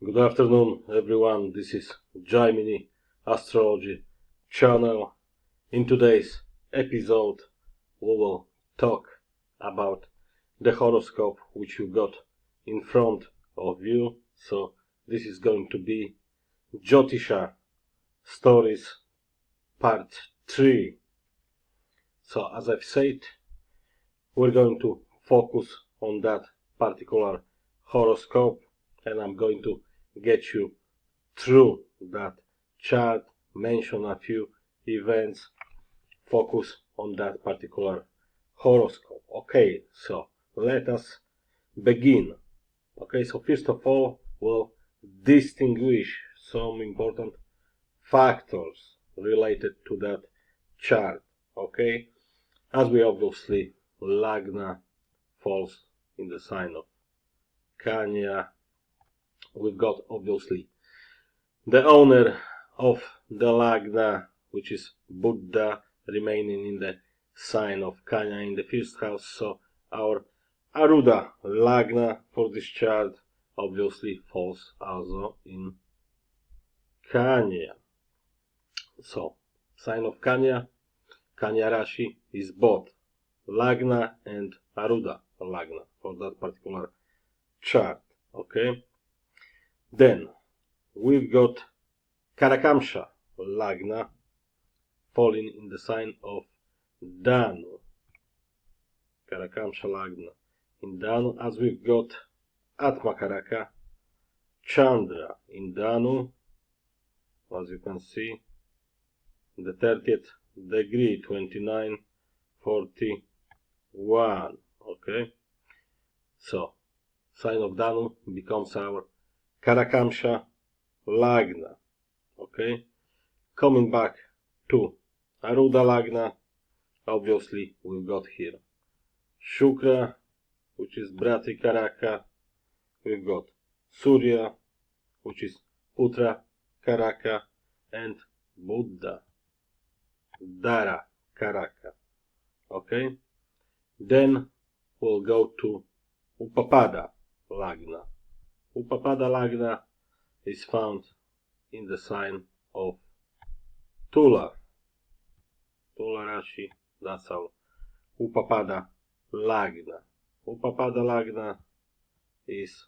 Good afternoon, everyone. This is Jaimini Astrology channel. In today's episode, we will talk about the horoscope which you got in front of you. So this is going to be Jyotisha stories part 3. So as I've said, we're going to focus on that particular horoscope, and I'm going to get you through that chart, mention a few events, focus on that particular horoscope. Okay, so let us begin. Okay, so first of all, we'll distinguish some important factors related to that chart. Okay, as we obviously, Lagna falls in the sign of Kanya. We've got obviously the owner of the Lagna, which is Buddha, remaining in the sign of Kanya in the first house. So our Aruda Lagna for this chart obviously falls also in Kanya. So sign of Kanya, Kanya Rashi is both Lagna and Aruda Lagna for that particular chart. Okay. Then we've got Karakamsha Lagna falling in the sign of Danu. Karakamsha Lagna in Danu, as we've got Atmakaraka Chandra in Danu, as you can see, the 30th degree, 2941. Okay, so sign of Danu becomes our Karakamsha Lagna. Okay, coming back to Aruda Lagna, obviously we've got here Shukra, which is Brati Karaka, we've got Surya, which is Uttara Karaka, and Buddha, Dara Karaka. Okay, then we'll go to Upapada Lagna. Upapada Lagna is found in the sign of Tula. Tula Rashi, that's our Upapada Lagna. Upapada Lagna is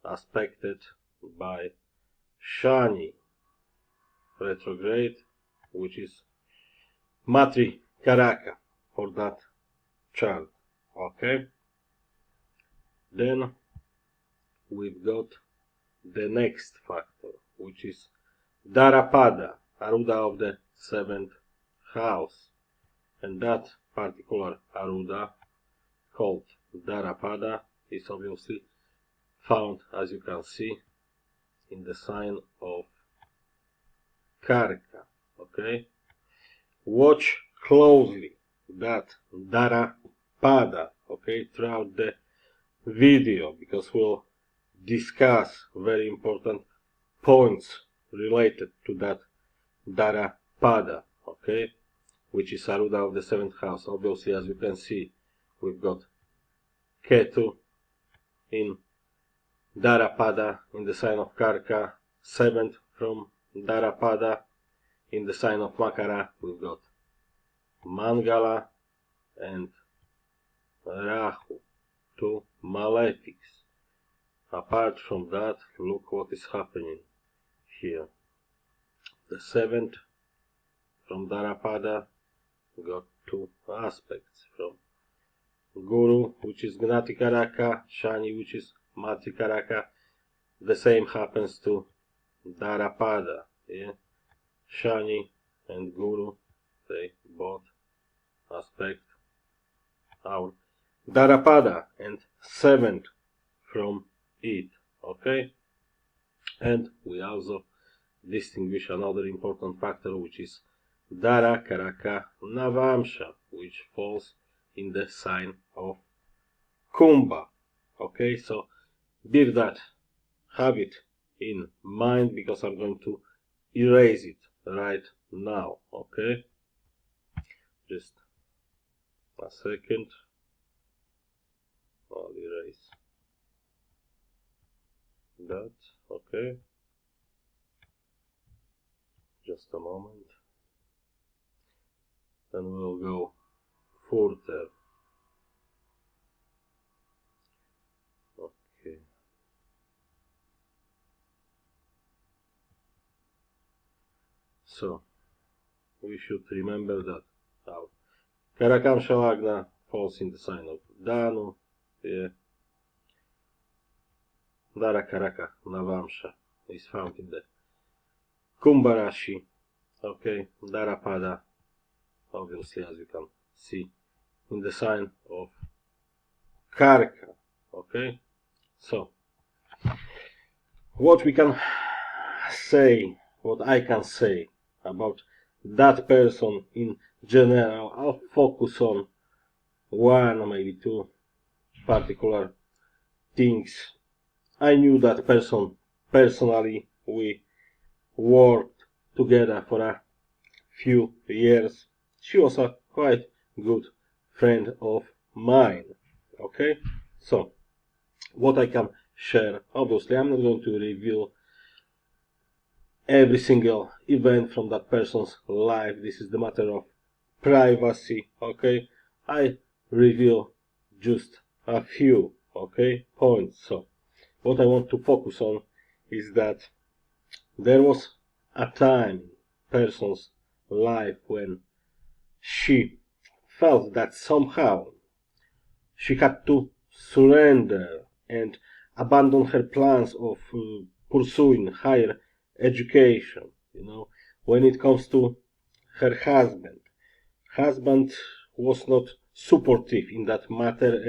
aspected by Shani retrograde, which is Matri Karaka for that chart. Okay, then we've got the next factor, which is Darapada, Aruda of the 7th house, and that particular Aruda called Darapada is obviously found, as you can see, in the sign of Karka. Okay, watch closely that Darapada, okay, throughout the video, because we'll discuss very important points related to that Darapada, okay, which is Aruda of the 7th house. Obviously, as you can see, we've got Ketu in Darapada in the sign of Karka, 7th from Darapada in the sign of Makara. We've got Mangala and Rahu, two malefics. Apart from that, look what is happening here. The 7th from Darapada got two aspects from Guru, which is Gnati Karaka, Shani, which is Mati Karaka. The same happens to Darapada. Yeah? Shani and Guru, they both aspect our Darapada and 7th from it. Okay, and we also distinguish another important factor, which is Dara Karaka Navamsha, which falls in the sign of Kumbha. Okay, so bear that, have it in mind, because I'm going to erase it right now. Okay, just a second. I'll erase that. Okay, just a moment, then we'll go further. Okay, so we should remember that our Karakansha Lagna falls in the sign of Danu. Yeah. Dara Karaka Navamsha is found in the Kumbarashi. Okay, Darapada, obviously, as you can see, in the sign of Karka. Okay, so what we can say, what I can say about that person in general, I'll focus on one or maybe two particular things. I knew that person personally. We worked together for a few years. She was a quite good friend of mine. Okay, so what I can share, obviously I'm not going to reveal every single event from that person's life. This is the matter of privacy. Okay, I reveal just a few, okay, points. So what I want to focus on is that there was a time in person's life when she felt that somehow she had to surrender and abandon her plans of pursuing higher education. When it comes to her husband was not supportive in that matter,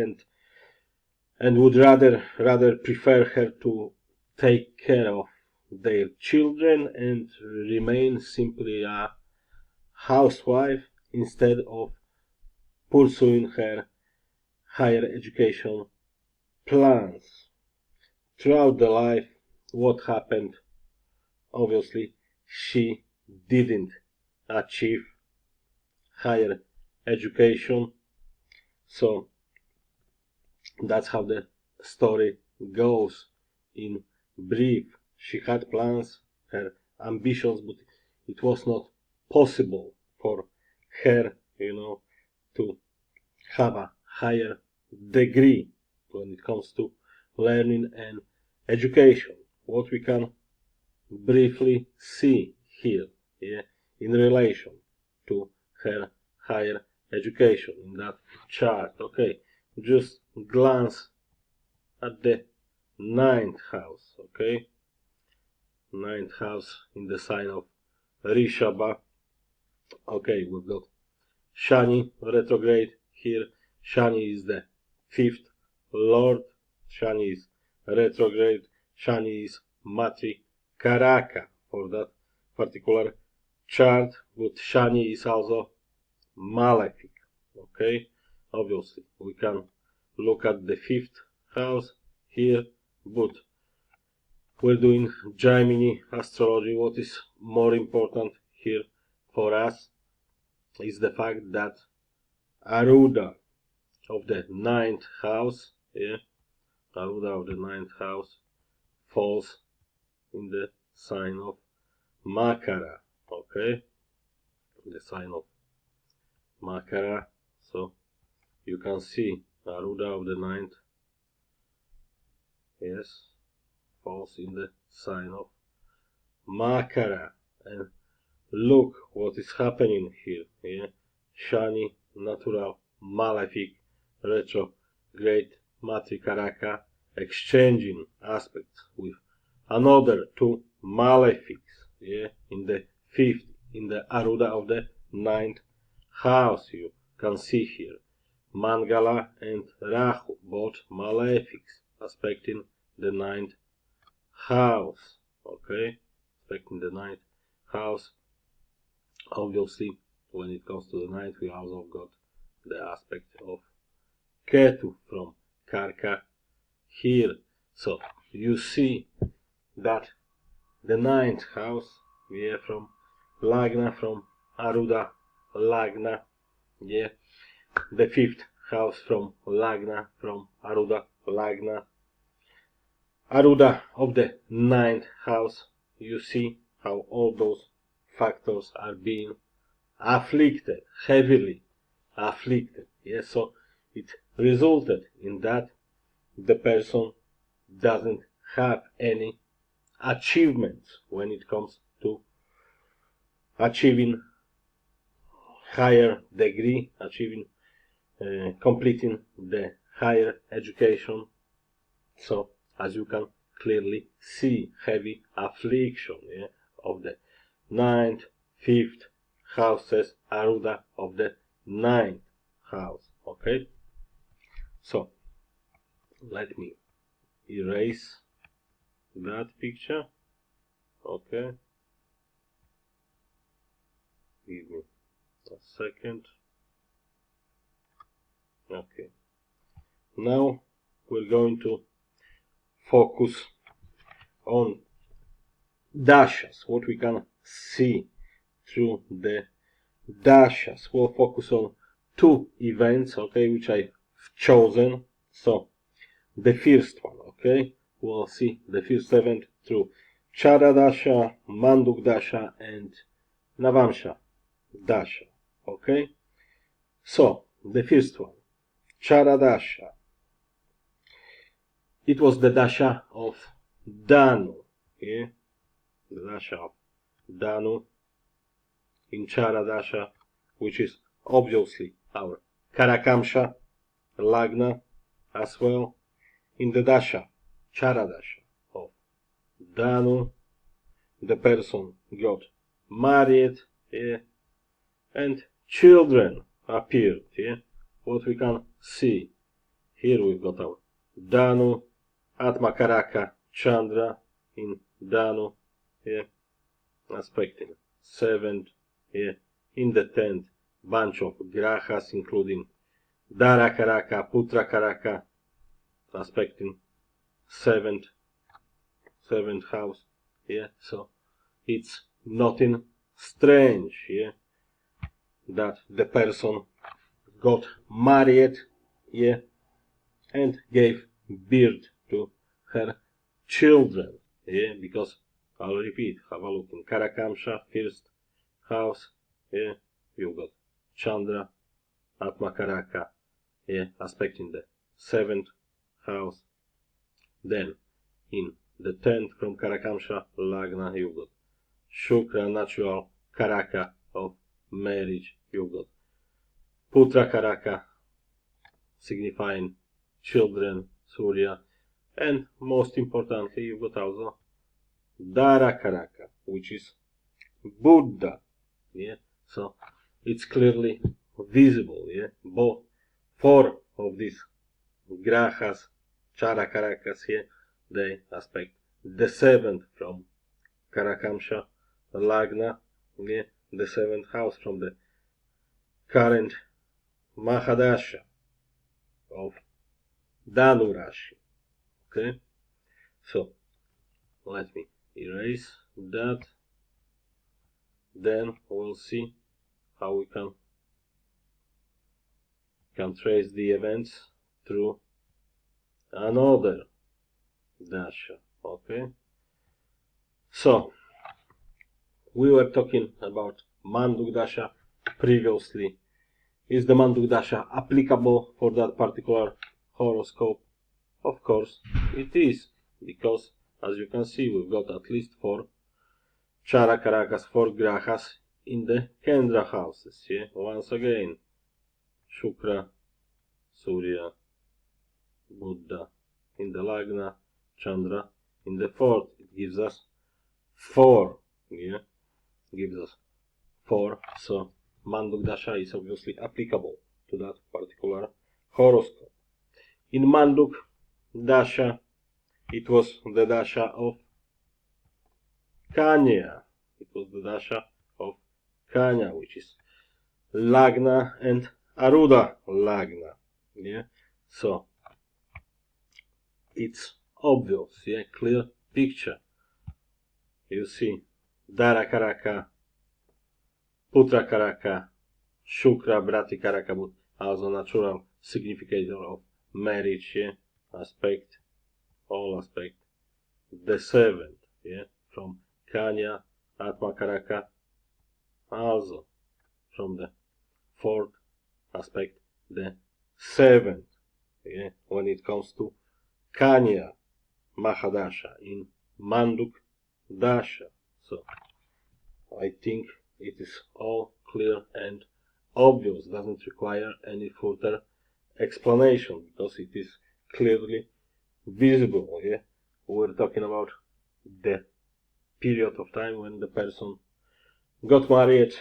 and would rather prefer her to take care of their children and remain simply a housewife instead of pursuing her higher education plans. Throughout the life, what happened? Obviously, she didn't achieve higher education. So that's how the story goes in brief. She had plans, her ambitions, but it was not possible for her, to have a higher degree when it comes to learning and education. What we can briefly see here, yeah, in relation to her higher education in that chart. Okay, just glance at the ninth house. Okay, ninth house in the sign of Rishabha. Okay, we've got Shani retrograde here. Shani is the fifth lord. Shani is retrograde. Shani is Matri Karaka for that particular chart. But Shani is also malefic. Okay, obviously we can look at the fifth house here, but we're doing Jaimini astrology. What is more important here for us is the fact that Aruda of the ninth house, yeah, Aruda of the ninth house falls in the sign of Makara, okay, the sign of Makara. So you can see Aruda of the ninth, yes, falls in the sign of Makara. And look what is happening here, yeah, Shani, natural, malefic, retrograde, Matrikaraka, exchanging aspects with another two malefics, yeah, in the fifth, in the Aruda of the ninth house. You can see here Mangala and Rahu, both malefics, aspecting the ninth house. Okay, aspecting the ninth house. Obviously, when it comes to the ninth, we also got the aspect of Ketu from Karka here. So you see that the ninth house, yeah, from Lagna, from Aruda Lagna, yeah, the fifth house from Lagna, from Aruda Lagna, Aruda of the ninth house. You see how all those factors are being afflicted, heavily afflicted. Yes, so it resulted in that the person doesn't have any achievements when it comes to achieving higher degree, completing the higher education. So as you can clearly see, heavy affliction, yeah, of the ninth, fifth houses, Aruda of the ninth house. Okay, so let me erase that picture. Okay, give me a second. Okay, now we're going to focus on dashas, what we can see through the dashas. We'll focus on two events, okay, which I've chosen. So the first one, okay, we'll see the first event through Chara Dasha, Manduk Dasha, and Navamsha Dasha. Okay, so the first one, Chara Dasha. It was the Dasha of Danu. Yeah, the Dasha of Danu in Chara Dasha, which is obviously our Karakamsha Lagna as well. In the Dasha, Chara Dasha of Danu, the person got married, yeah, and children appeared. Yeah, what we can see here, we've got our Danu, Atma Karaka, Chandra in Danu, yeah, aspecting 7th, yeah, in the 10th, bunch of grahas including Dara Karaka, Putra Karaka, aspecting 7th house, yeah, so it's nothing strange, yeah, that the person got married, yeah, and gave birth to her children, yeah, because I'll repeat, have a look in Karakamsha, first house, yeah, you've got Chandra, Atma Karaka, yeah, aspecting the 7th house. Then in the 10th from Karakamsha Lagna, you've got Shukra, natural Karaka of marriage, you've got Putra Karaka, signifying children, Surya, and most importantly, you've got also Dara Karaka, which is Buddha, yeah, so it's clearly visible, yeah, both 4 of these grahas, Chara Karakas here, they aspect the 7th from Karakamsha Lagna, yeah, the 7th house from the current Mahadasha of Danu Rashi. Okay, so let me erase that. Then we'll see how we can trace the events through another Dasha. Okay, so we were talking about Manduk Dasha previously. Is the Manduk Dasha applicable for that particular horoscope? Of course it is, because as you can see, we've got at least 4 Chara Karakas, 4 grahas in the Kendra houses. Yeah? Once again, Shukra, Surya, Buddha in the Lagna, Chandra in the 4th. It gives us 4. Yeah? Gives us 4. So Manduk Dasha is obviously applicable to that particular horoscope. In Manduk Dasha, it was the Dasha of Kanya. It was the Dasha of Kanya, which is Lagna and Aruda Lagna. Yeah, so it's obvious, yeah, clear picture. You see Dara Karaka, Putra Karaka, Shukra, Brati Karaka, also natural significator of marriage, yeah, aspect, all aspect the seventh, yeah, from Kanya, Atma Karaka, also from the fourth aspect, the seventh, yeah, when it comes to Kanya Mahadasha in Manduk Dasha. So I think it is all clear and obvious, doesn't require any further explanation because it is clearly visible. Yeah, we're talking about the period of time when the person got married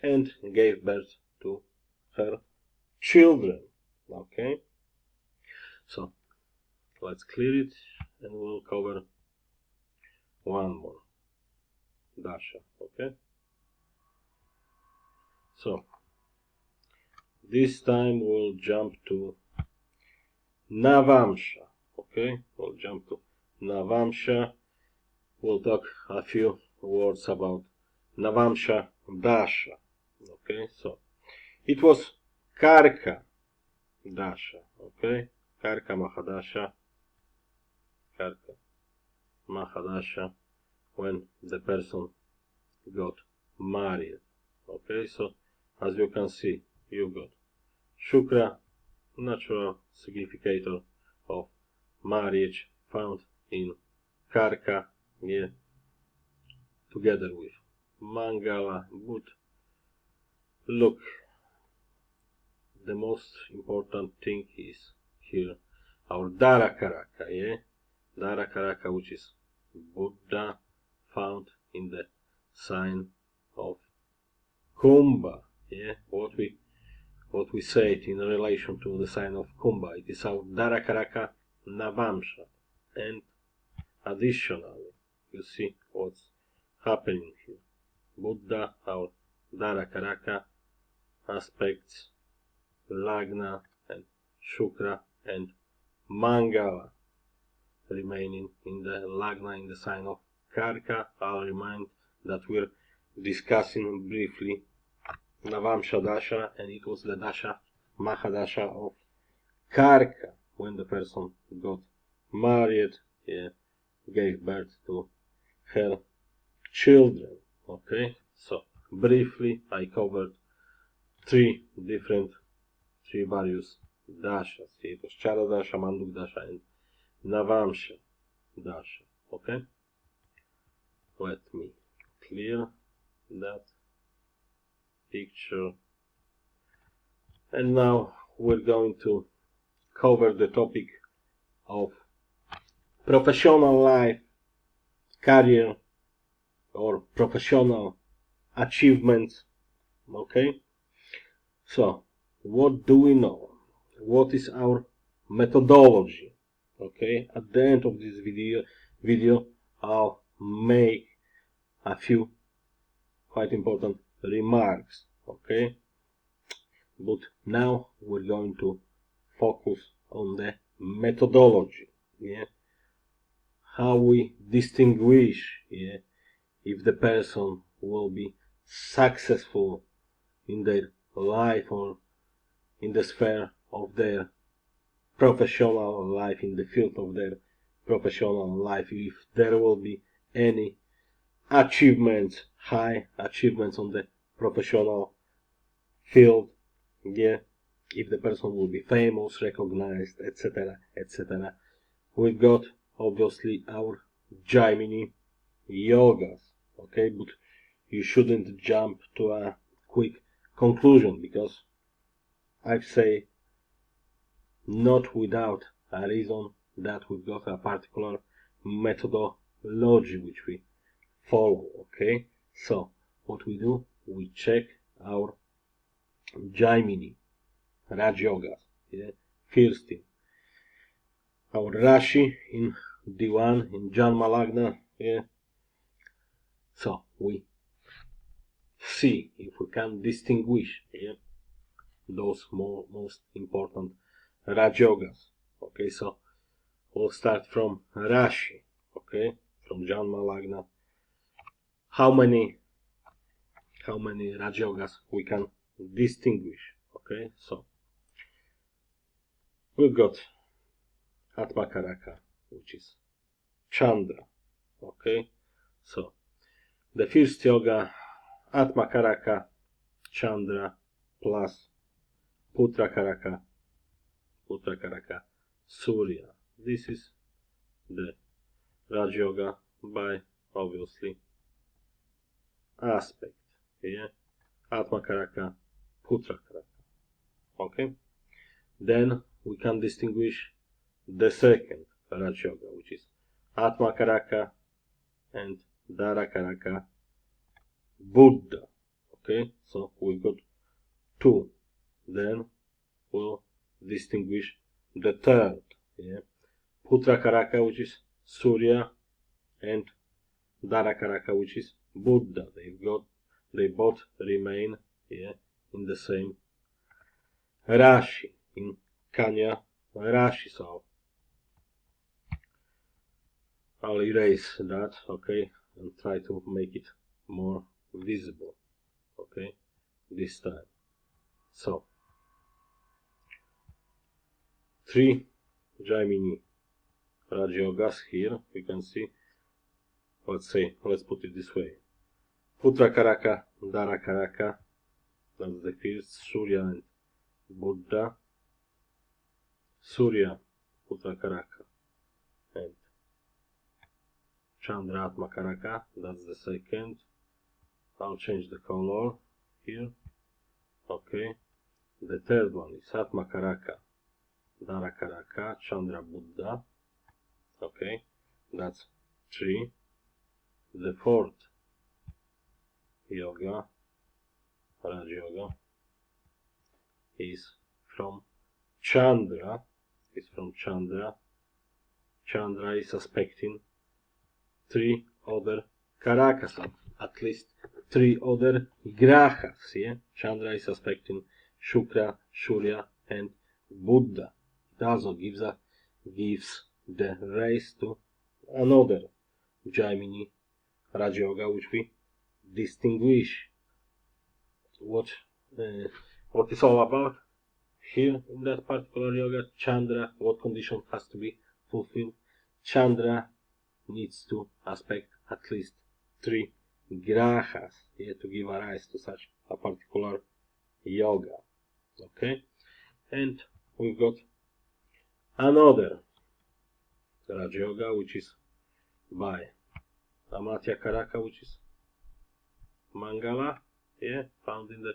and gave birth to her children. Okay, so let's clear it and we'll cover one more Dasha. Okay, so this time we'll jump to Navamsha. Okay, we'll jump to Navamsha. We'll talk a few words about Navamsha Dasha. Okay, so it was Karka Dasha. Okay, Karka Mahadasha. Karka Mahadasha when the person got married. Okay, so as you can see, you got Shukra, natural significator of marriage, found in Karka, yeah, together with Mangala. But look, the most important thing is here our Darakaraka, yeah, Darakaraka, which is Buddha, found in the sign of Kumbha, yeah, what we said in relation to the sign of Kumbha. It is our Darakaraka Navamsha, and additionally, you see what's happening here. Buddha, our Darakaraka aspects, Lagna and Shukra and Mangala remaining in the Lagna in the sign of Karka. I'll remind that we're discussing briefly Navamsha Dasha, and it was the Dasha Mahadasha of Karka when the person got married, yeah, gave birth to her children. Okay, so briefly I covered three various dashas. It was Chara Dasha, Manduk Dasha, and Navamsha Dasha. Okay, let me clear that picture, and now we're going to cover the topic of professional life, career, or professional achievements. Okay, so what do we know? What is our methodology? Okay, at the end of this video I'll make a few quite important remarks. Okay, but now we're going to focus on the methodology. Yeah, how we distinguish, yeah, if the person will be successful in their life or in the sphere of their professional life, in the field of their professional life, if there will be any achievements, high achievements on the professional field, yeah, if the person will be famous, recognized, etc., etc. We've got obviously our Jaimini yogas, okay, but you shouldn't jump to a quick conclusion, because I've say not without a reason that we've got a particular methodology which we follow. Okay, so what we do, we check our Jaimini Raj Yogas, yeah, first thing, our Rashi in Divan, in Janma Lagna, yeah. So we see if we can distinguish, yeah, those most important Raj Yogas. Okay, so we'll start from Rashi, okay, from Janma Lagna. How many Raj Yogas we can distinguish? Okay, so we've got Atma Karaka, which is Chandra. Okay, so the first yoga, Atma Karaka, Chandra plus Putra Karaka, Surya. This is the Raj Yoga by obviously aspect. Yeah, Atma Karaka, Putra Karaka. Okay, then we can distinguish the second Raj Yoga, which is Atma Karaka and Dara Karaka Buddha. Okay, so we've got two. Then we'll distinguish the third. Yeah, Putra Karaka, which is Surya, and Dara Karaka, which is Buddha. They both remain, yeah, in the same Rashi, in Kanya Rashi. So I'll erase that, okay, and try to make it more visible, okay, this time. So, 3 Jaimini Raj Yogas here, you can see. Let's put it this way. Putra Karaka, Dara Karaka, that's the first, Surya and Buddha. Surya, Putra Karaka, and Chandra Atma Karaka, that's the second. I'll change the color here. Okay. The third one is Atma Karaka, Dara Karaka, Chandra Buddha. Okay. That's 3. The fourth yoga, Raj Yoga, is from Chandra. Chandra is aspecting 3 other Karakas, at least 3 other Grahas. Yeah? Chandra is aspecting Shukra, Surya, and Buddha. It also gives the race to another Jaimini Raj Yoga, which we distinguish what is all about here in that particular yoga. Chandra, what condition has to be fulfilled? Chandra needs to aspect at least 3 grahas, yeah, to give a rise to such a particular yoga. Okay, and we've got another Raj Yoga, which is by Amatya Karaka, which is Mangala, yeah, found in the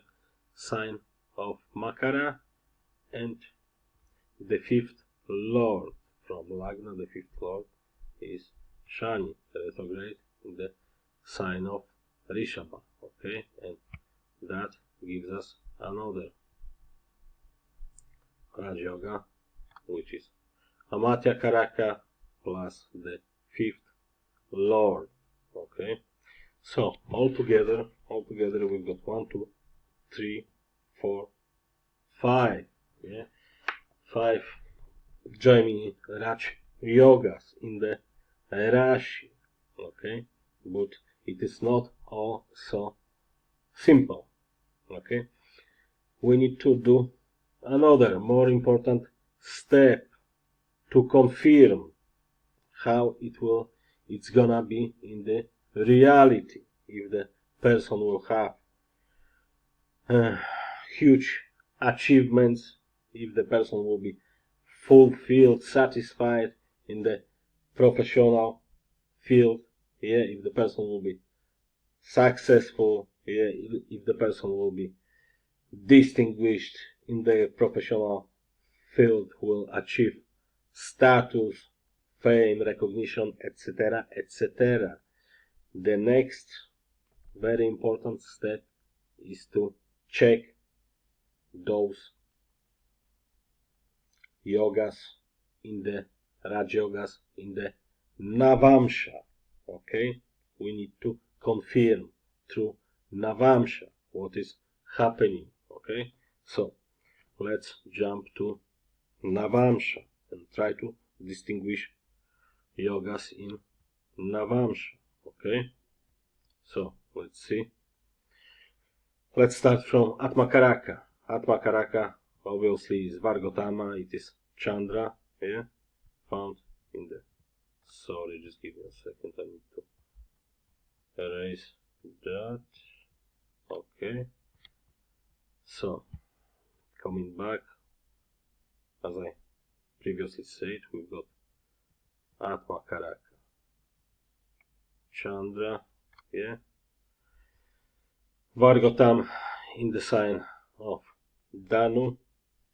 sign of Makara, and the 5th Lord from Lagna, the 5th Lord is Shani, retrograde in the sign of Rishabha. Okay, and that gives us another Raj Yoga, which is Amatya Karaka plus the 5th Lord. Okay, so altogether we've got 1, 2, 3, 4, 5. Yeah, 5 Jaimini Raj Yogas in the Rashi. Okay, but it is not all so simple. Okay, we need to do another more important step to confirm how it's gonna be in the reality, if the person will have huge achievements, if the person will be fulfilled, satisfied in the professional field, yeah, if the person will be successful, yeah, if the person will be distinguished in the professional field, will achieve status, fame, recognition, etc., etc. The next very important step is to check those yogas in the Raj Yogas in the Navamsha. Okay, we need to confirm through Navamsha what is happening. Okay, so let's jump to Navamsha and try to distinguish yogas in Navamsha. Okay, so let's see. Let's start from Atma Karaka. Atma Karaka obviously is Vargotama, it is Chandra, yeah, found in the sorry, just give me a second, I need to erase that. Okay, so coming back, as I previously said, we've got Atma Karaka Chandra, yeah, Vargotam in the sign of Danu,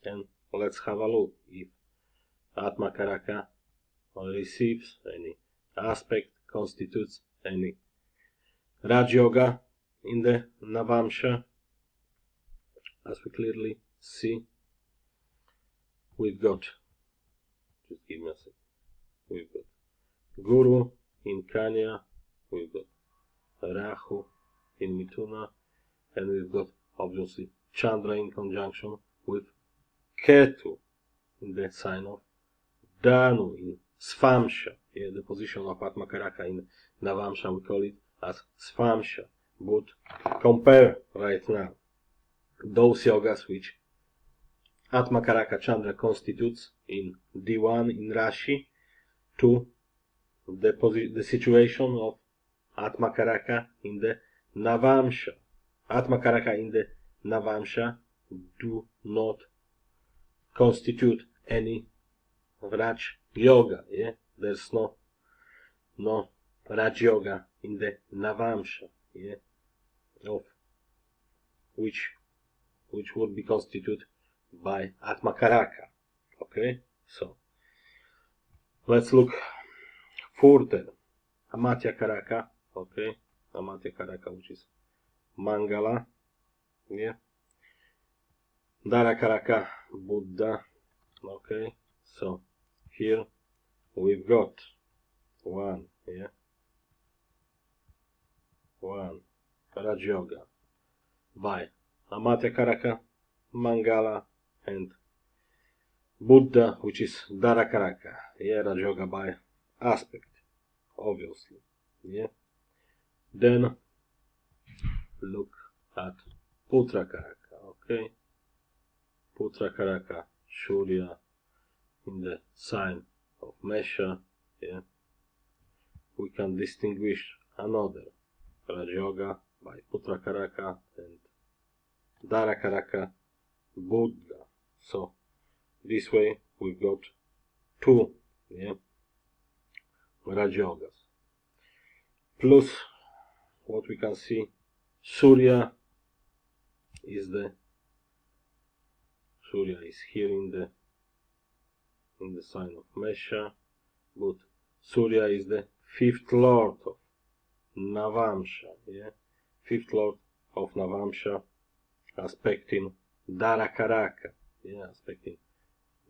and let's have a look if Atma Karaka receives any aspect, constitutes any Raj Yoga in the Navamsha. As we clearly see, we've got, just give me a second, we've got Guru in Kanya, we've got Rahu in Mithuna, and we've got obviously Chandra in conjunction with Ketu in the sign of Danu in Svamsha. Yeah, the position of Atma Karaka in Navamsha, we call it as Svamsha. But compare right now those yogas which Atma Karaka Chandra constitutes in D1 in Rashi to the situation of Atma Karaka in the Navamsha. Atma Karaka in the Navamsha do not constitute any Raj Yoga. Yeah, there's no Raj Yoga in the Navamsha. Yeah, of which would be constituted by Atma Karaka. Okay, so let's look further. Amatya Karaka, okay, Amatya Karaka, which is Mangala, yeah, Dara Karaka, Buddha, okay, so here we've got one Raj Yoga by Amatya Karaka, Mangala, and Buddha, which is Dara Karaka, yeah, Raj Yoga by aspect, obviously, yeah. Then look at Putra Karaka, okay, Putra Karaka, Surya in the sign of Mesha, yeah. We can distinguish another Raj Yoga by Putra Karaka and Dara Karaka Buddha. So this way we've got two, yeah, Raj Yogas. Plus what we can see, Surya is here in the sign of Mesha, but Surya is the fifth lord of Navamsha, yeah, fifth lord of Navamsha, aspecting Dara Karaka, yeah, aspecting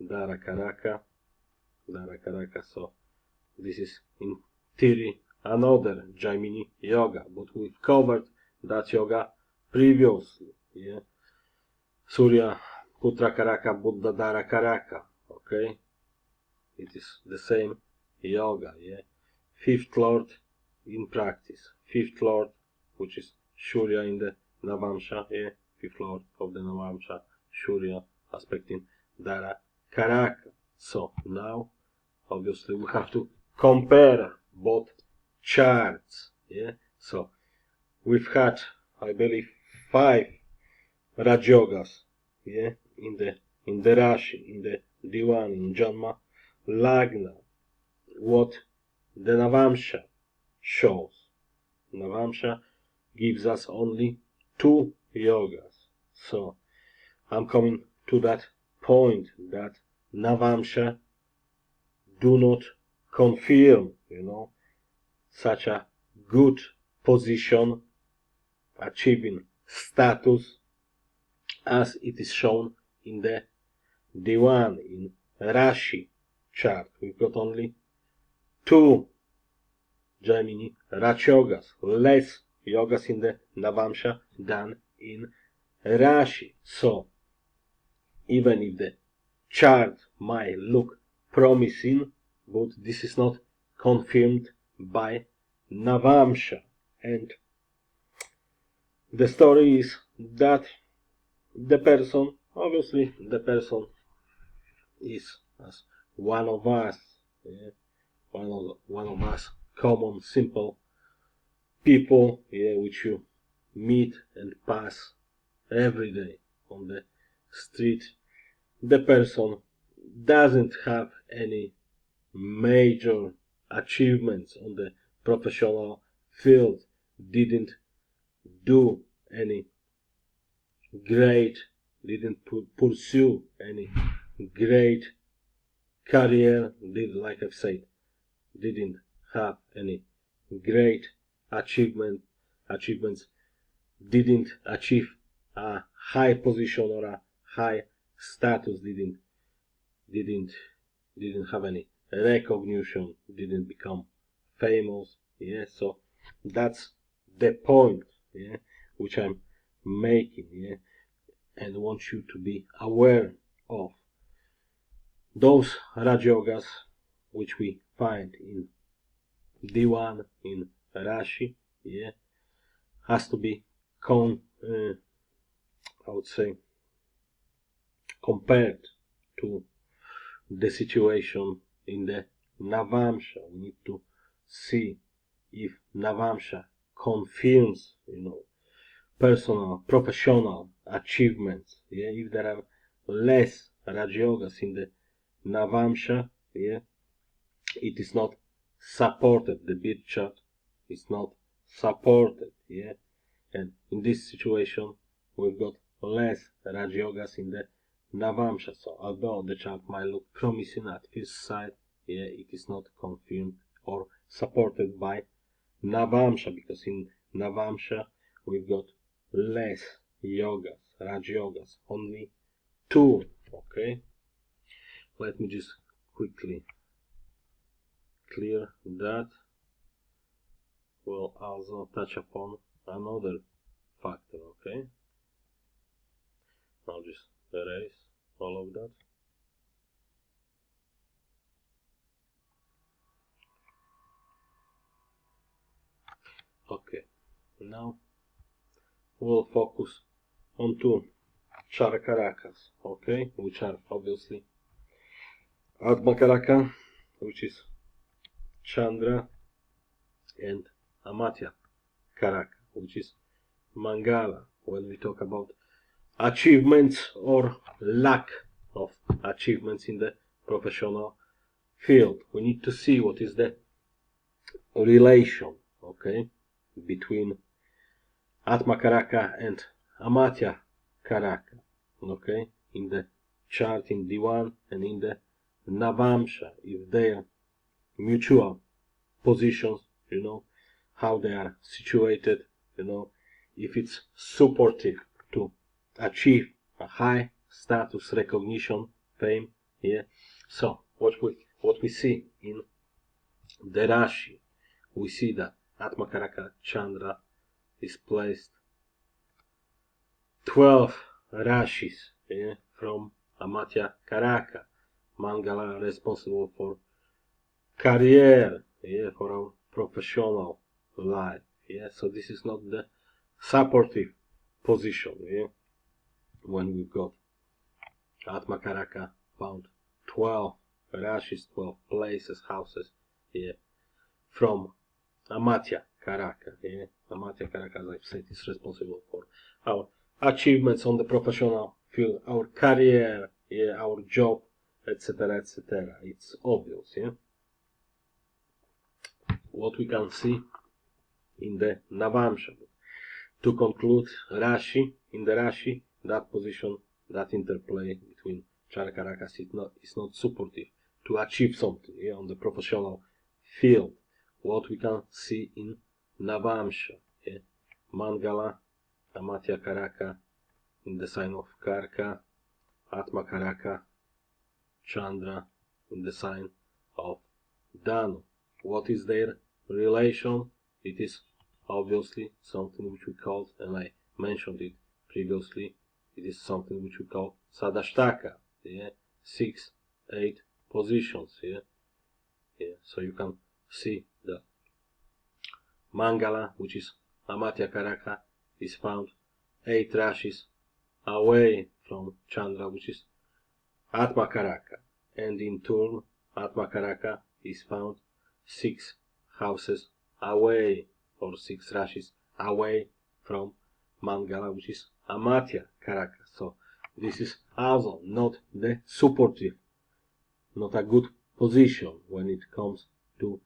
Dara Karaka. So this is in theory another Jaimini yoga, but we've covered that yoga previously, yeah. Surya, Putra Karaka, Buddha, Dara Karaka, okay, it is the same yoga, yeah. Fifth lord in practice, fifth lord, which is Surya in the Navamsha, yeah, fifth lord of the Navamsha, Surya aspecting Dara Karaka. So now obviously we have to compare both charts, yeah. So we've had, I believe, 5 Raj Yogas, yeah, in the Rashi, in the Diwan, in Janma Lagna. What the Navamsha shows. Navamsha gives us only 2 yogas. So I'm coming to that point that Navamsha do not confirm, such a good position, achieving status as it is shown in the Diwan, in Rashi chart. We've got only 2 Jaimini Raj Yogas, less yogas in the Navamsha than in Rashi. So even if the chart might look promising, but this is not confirmed by Navamsha. And the story is that the person is as one of us, yeah, one of us common, simple people, which you meet and pass every day on the street. The person doesn't have any major achievements on the professional field, didn't do any great, didn't pursue any great career, like I've said, didn't have any great achievements, didn't achieve a high position or a high status, didn't have any recognition, didn't become famous. So that's the point, which I'm making, and want you to be aware of. Those Rajogas which we find in Diwan, in Rashi, has to be I would say, compared to the situation in the Navamsha. We need to see if Navamsha confirms, personal, professional achievements. If there are less Rajyogas in the Navamsha, it is not supported. The birth chart is not supported. And in this situation, we've got less Rajyogas in the Navamsha. So although the chart might look promising at first sight, it is not confirmed or supported by Navamsha, because in Navamsha we've got less yogas, Rajyogas, only 2. Okay, let me just quickly clear that. We'll also touch upon another factor. Okay, I'll just erase all of that. Okay, now we'll focus on 2 Charakaras, okay, which are obviously Atmakaraka, which is Chandra, and Amatya Karaka, which is Mangala. When we talk about achievements or lack of achievements in the professional field, we need to see what is the relation, okay, between Atma Karaka and Amatya Karaka, okay, in the chart in Diwan and in the Navamsha, if they are mutual positions, how they are situated, if it's supportive to achieve a high status, recognition, fame, So what we see in the Rashi, we see that Atmakaraka Chandra is placed 12 Rashis, from Amatya Karaka, Mangala responsible for career, for our professional life. So this is not the supportive position. When we've got Atma Karaka found 12 Rashis, 12 places, houses, from Amatya Karaka. Amatya Karaka, as I've said, is responsible for our achievements on the professional field, our career, our job, etc., etc. It's obvious. What we can see in the Navamsha. To conclude, Rashi, in the Rashi, that position, that interplay between Charakaras is not supportive to achieve something on the professional field. What we can see in Navamsha, Mangala, Amatya Karaka, in the sign of Karka, Atma Karaka, Chandra, in the sign of Danu. What is their relation? It is obviously something which we call, and I mentioned it previously, it is something which we call Sadashtaka, 6, 8 positions, So you can see that Mangala, which is Amatya Karaka, is found 8 Rashis away from Chandra, which is Atma Karaka, and in turn Atma Karaka is found 6 houses away, or 6 rashes away from Mangala, which is Amatya Karaka. So this is also not the supportive, not a good position when it comes to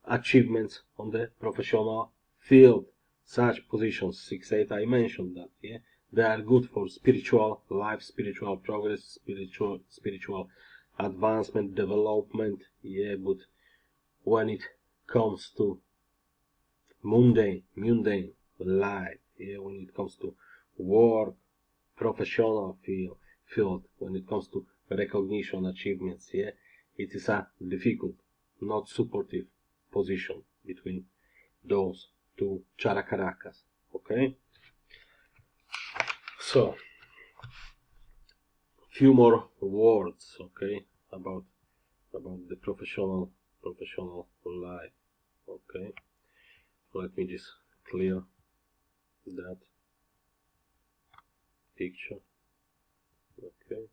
achievements on the professional field. Such positions, 6-8, I mentioned that, yeah, they are good for spiritual life, spiritual progress, spiritual advancement, development, yeah, but when it comes to mundane life, yeah, when it comes to work, professional field, when it comes to recognition, achievements, yeah, it is a difficult, not supportive position between those two Characarakas. Okay, so few more words, okay, about the professional life. Okay, let me just clear that picture. Okay,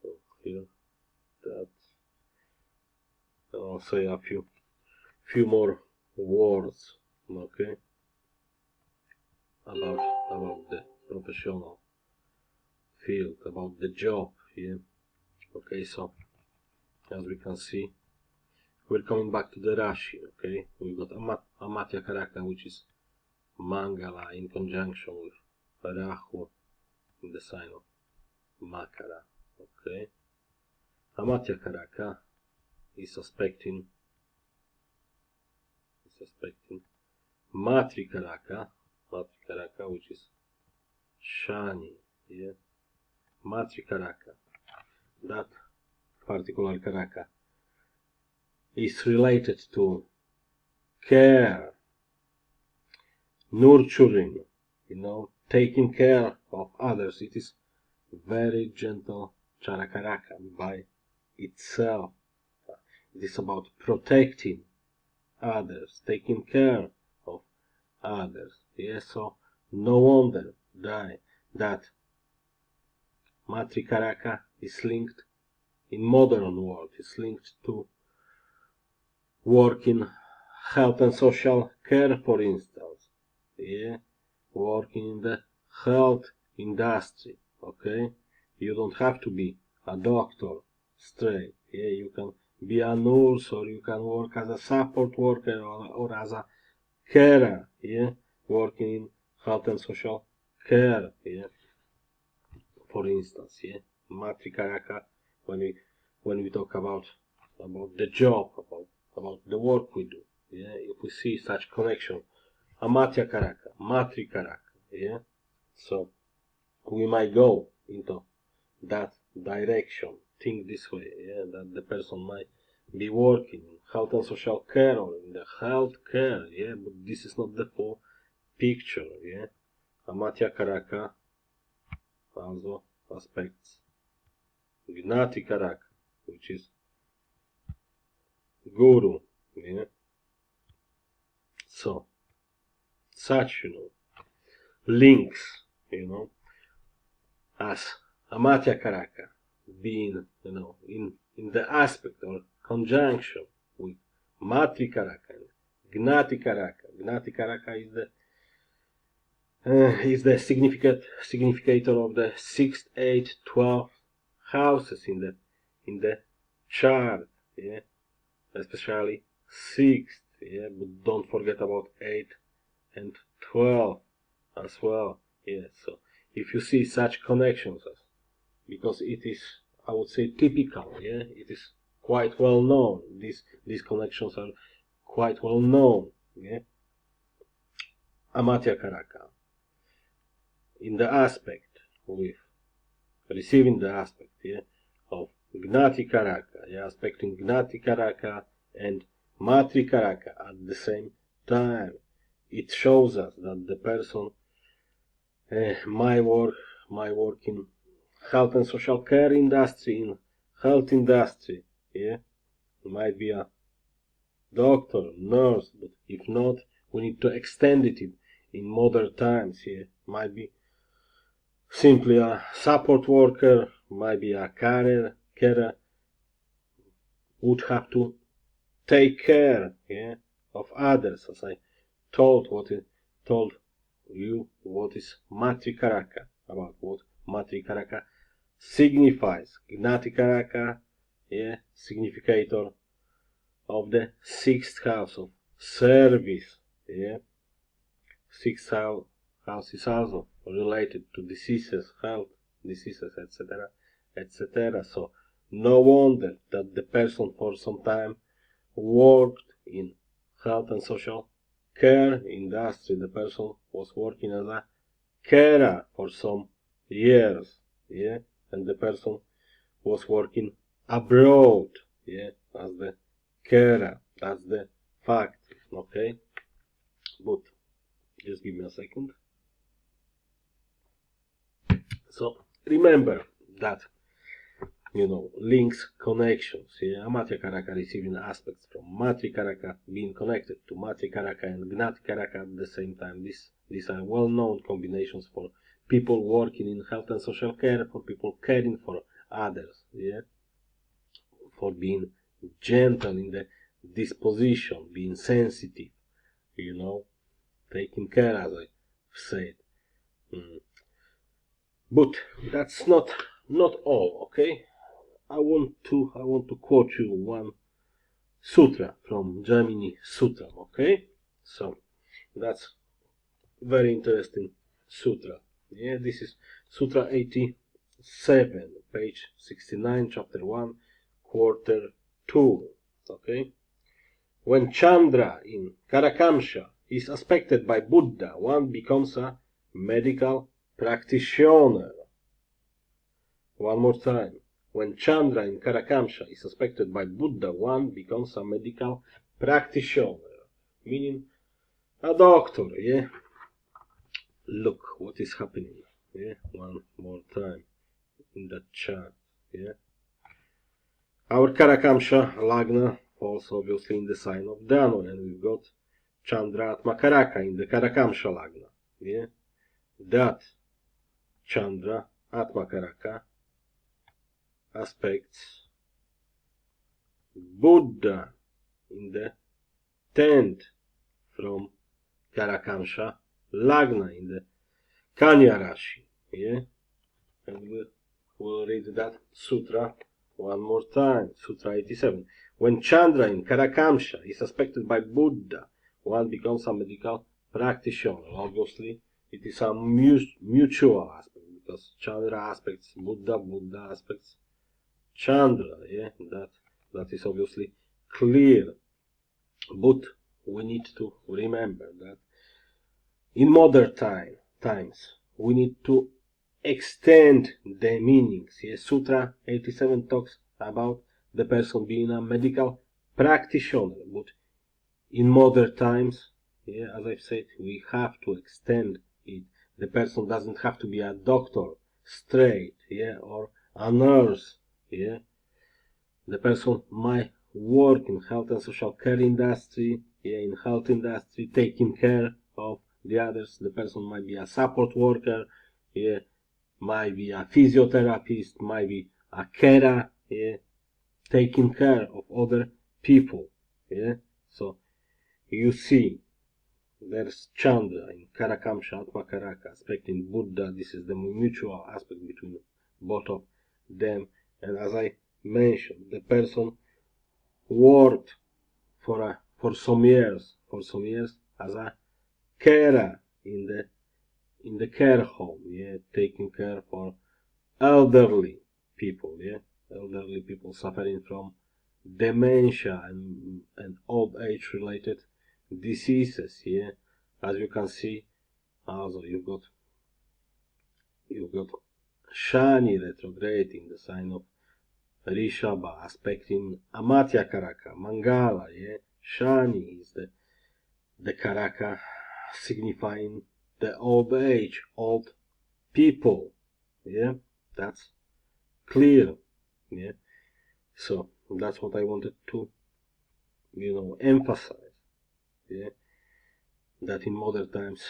so clear that. I'll say a few more words, okay, about the professional field, about the job, yeah. Okay, so as we can see, we're coming back to the Rashi, okay. We've got Amatya Karaka, which is Mangala in conjunction with Rahu in the sign of Makara, okay. Amatya Karaka is suspecting Matri Karaka, which is Shani, yeah. Matri Karaka, that particular Karaka is related to care, nurturing, taking care of others. It is very gentle Charakaraka by itself. It is about protecting others, taking care of others. Yes, so no wonder that Matrikaraka is linked in modern world, is linked to work in health and social care, for instance. Yeah, working in the health industry. Okay, you don't have to be a doctor straight. Yeah, you can be a nurse, or you can work as a support worker, or as a carer. Yeah, working in health and social care. Yeah, for instance. Yeah, Matrikaraka, when we talk about the job, about the work we do. Yeah, if we see such connection, Amatya Karaka, Matri Karaka, yeah, so we might go into that direction, think this way, yeah, that the person might be working in health and social care, or in the health care, yeah, but this is not the full picture, yeah. Amatya Karaka also aspects Gnati Karaka, which is Guru, yeah. So such, links, as Amatya Karaka being, in the aspect or conjunction with Matri Karaka and Gnati Karaka. Gnati Karaka is the significator of the 6th, 8th, 12th houses in the chart, yeah, especially 6th, yeah, but don't forget about 8 and 12 as well, yeah. So if you see such connections, because it is, I would say, typical, yeah, it is quite well known, these connections are quite well known, yeah. Amatya Karaka in the aspect with receiving the aspect, yeah, of Gnati Karaka, yeah, aspecting Gnati Karaka and Matri Karaka at the same time. It shows us that the person my work in health and social care industry, in health industry, yeah, might be a doctor, nurse, but if not, we need to extend it in modern times, yeah, might be simply a support worker, might be a carer, would have to take care, yeah, of others, as I told you what is Matrikaraka, about what Matrikaraka signifies. Gnatikaraka, yeah, significator of the sixth house of service, yeah. Sixth house is also related to diseases, health, diseases, etc., etc. So no wonder that the person for some time worked in health and social care industry. The person was working as a carer for some years, yeah, and the person was working abroad, yeah, as the carer. That's the fact, okay? But just give me a second. So remember that, links, connections, yeah, Matrikaraka receiving aspects from Matrikaraka being connected to Matrikaraka and Gnatikaraka at the same time. These are well-known combinations for people working in health and social care, for people caring for others, yeah, for being gentle in the disposition, being sensitive, taking care, as I said. But that's not all, okay? I want to quote you one sutra from Jaimini Sutram, okay? So that's very interesting sutra. Yeah, this is Sutra 87, page 69, chapter 1, quarter 2, okay? When Chandra in Karakamsha is aspected by Buddha, one becomes a medical practitioner. One more time. When Chandra in Karakamsha is suspected by Buddha, one becomes a medical practitioner, meaning a doctor, yeah? Look what is happening, yeah? One more time in the chart, yeah? Our Karakamsha Lagna falls obviously in the sign of Dano, and we've got Chandra Atmakaraka in the Karakamsha Lagna, yeah? That Chandra Atmakaraka aspects Buddha in the 10th from Karakamsha Lagna in the Kanya Rashi. Yeah? And we'll read that sutra one more time. Sutra 87. When Chandra in Karakamsha is suspected by Buddha, one becomes a medical practitioner. Obviously, it is a mutual aspect, because Chandra aspects Buddha, Buddha aspects Chandra. Yeah? That is obviously clear. But we need to remember that in modern times we need to extend the meanings. Yes, Sutra 87 talks about the person being a medical practitioner, but in modern times, yeah, as I've said, we have to extend it. The person doesn't have to be a doctor straight, yeah, or a nurse, yeah. The person might work in health and social care industry, yeah, in health industry, taking care of the others. The person might be a support worker, yeah, might be a physiotherapist, might be a carer, yeah, taking care of other people, yeah. So you see, there's Chandra in Karakamsha Atmakaraka aspecting Buddha. This is the mutual aspect between both of them. And as I mentioned, the person worked for some years as a carer in the care home, yeah, taking care for elderly people, yeah, elderly people suffering from dementia and old age related diseases, yeah. As you can see, also you've got Shani retrograde in the sign of Rishabha, aspecting Amatya Karaka, Mangala, yeah. Shani is the Karaka signifying the old age, old people, yeah. That's clear, yeah. So that's what I wanted to, emphasize, yeah. That in modern times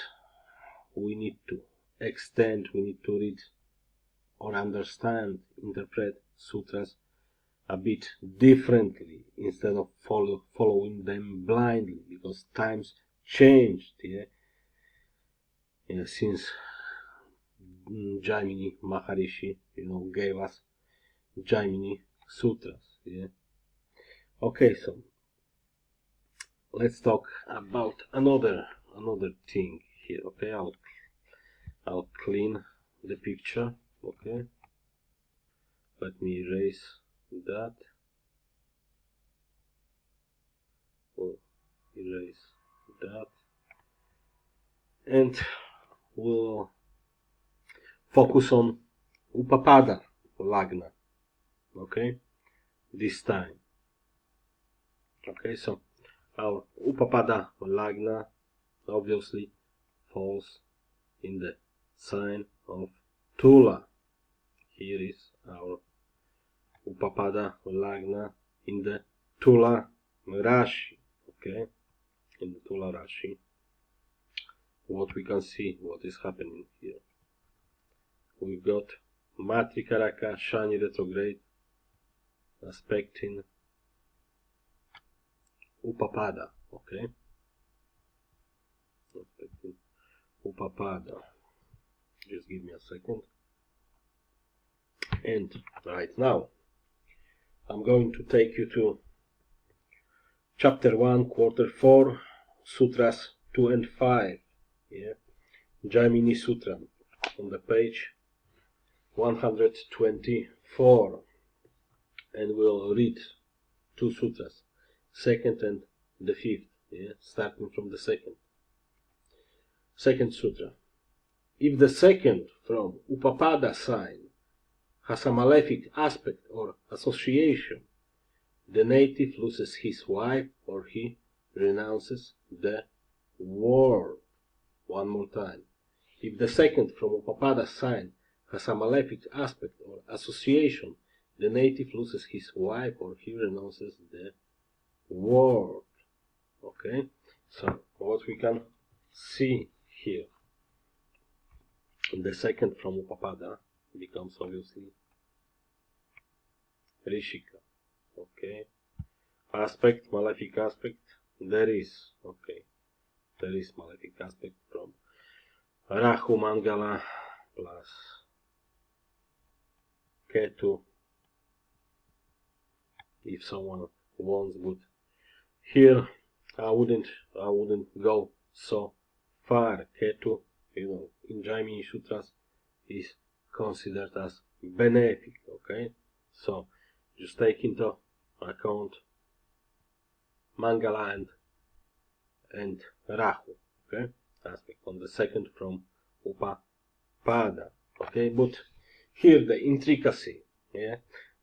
we need to extend, we need to read or understand, interpret sutras a bit differently instead of following them blindly, because times changed, since Jaimini Maharishi, gave us Jaimini Sutras, Okay, so let's talk about another thing here, okay? I'll clean the picture, okay? Let me erase that. We'll erase that. And we'll focus on Upapada Lagna, okay? This time. Okay, so our Upapada Lagna obviously falls in the sign of Tula. Here is our Upapada Lagna in the Tula Rashi, okay? In the Tula Rashi, what we can see, what is happening here. We've got Matrikaraka Shani retrograde aspecting Upapada, okay? Aspecting Upapada. Just give me a second. And right now, I'm going to take you to chapter 1, quarter 4, sutras 2 and 5, Jaimini Sutra, on the page 124, and we'll read two sutras, second and the fifth, starting from the second. Second sutra. If the second from Upapada sign has a malefic aspect or association, the native loses his wife or he renounces the world. One more time. If the second from Upapada sign has a malefic aspect or association, the native loses his wife or he renounces the world. Okay? So, what we can see here, the second from Upapada becomes obviously Rishika. Okay? Aspect, malefic aspect, there is, okay, there is malefic aspect from Rahu Mangala plus Ketu, if someone wants, but here I wouldn't go so far. Ketu, in Jaimini Sutras is considered as benefic, okay? So just take into account Mangala and Rahu, okay? Aspect on the second from Upapada, okay? But here the intricacy,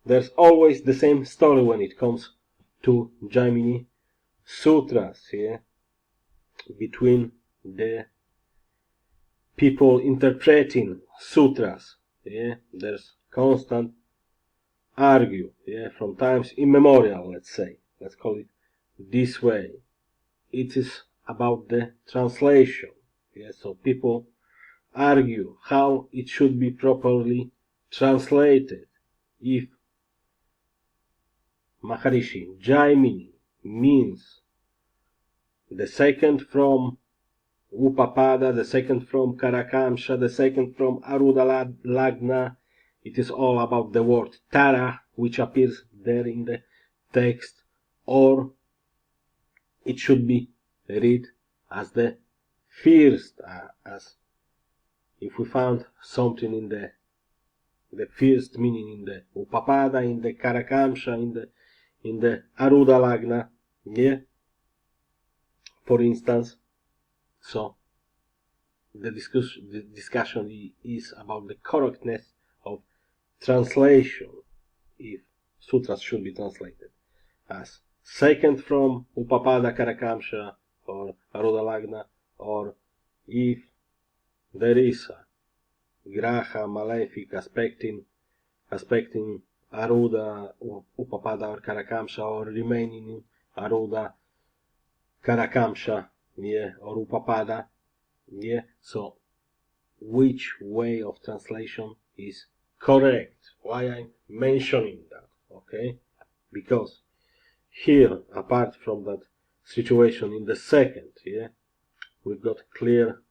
there's always the same story when it comes to Jaimini Sutras, between the people interpreting sutras, there's constant argue, from times immemorial, let's call it this way. It is about the translation, so people argue how it should be properly translated. If Maharishi Jaimini means the second from Upapada, the second from Karakamsha, the second from Arudha Lagna, it is all about the word Tara, which appears there in the text, or it should be read as the first, as if we found something in the first meaning in the Upapada, in the Karakamsha, in the Arudha Lagna, for instance. So the discussion is about the correctness of translation, if sutras should be translated as second from Upapada Karakamsha or Arudha Lagna, or if there is a Graha malefic aspecting Arudha, Upapada or Karakamsha, or remaining in Arudha, Karakamsha, or Upapada, so which way of translation is correct? Why I'm mentioning that, okay? because here, apart from that situation in the second, yeah, we've got clear